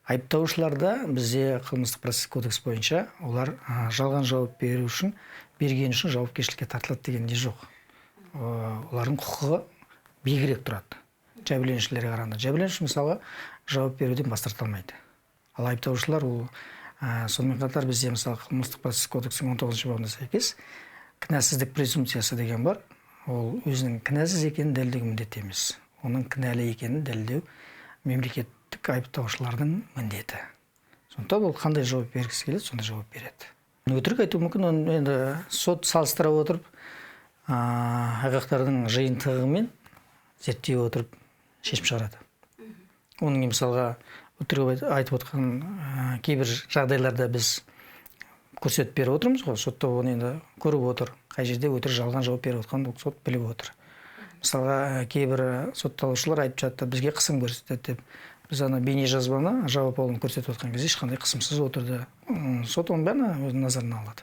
Айыптаушыларда бізде қылмыстық процесс кодекс бойынша олар жалған жауап беру үшін, берген үшін жауапкершілікке тартылады дегенде жоқ. Олардың құқығы биігірек тұрады. Жәбірленушілерге қарағанда. Жәбірленуші мысалға жауап беруден бас тарта алмайды. Ал айыптаушылар ол сонымен қатар бізде мысалы қылмыстық процесс кодексінің 19 бабына сәйкес кінәсіздік презумпциясы деген бар. Ол өзінің кінәсіз екенін дәлелдеу міндеті емес. Оның кінәлі екенін дәлелдеу мемлекеттік айыптаушылардың міндеті. Сондықтан ол қандай жауап бергісі келеді, сондай жауап береді. Өтірік айту мүмкін, оны енді сот салыстыра отырып, айғақтардың жиынтығымен зерттей отырып шешім шығарады. Оның мысалға өтірік айтып отқан кейбір жағдайларда біз көрсетіп беріп отырмыз ғой, сотта оны енді көріп отыр. Қай жерде өтірік жалған жауап беріп отқан сот біліп отыр. Мысалға кейбір сотталушылар айтып жатты, бізге қысым көрсетеді деп. Біз ана бейне жазбаны жауап алуын көрсетіп отқан кезде ешқандай қысымсыз отырды. Сот оның бәрін өз назарына алады.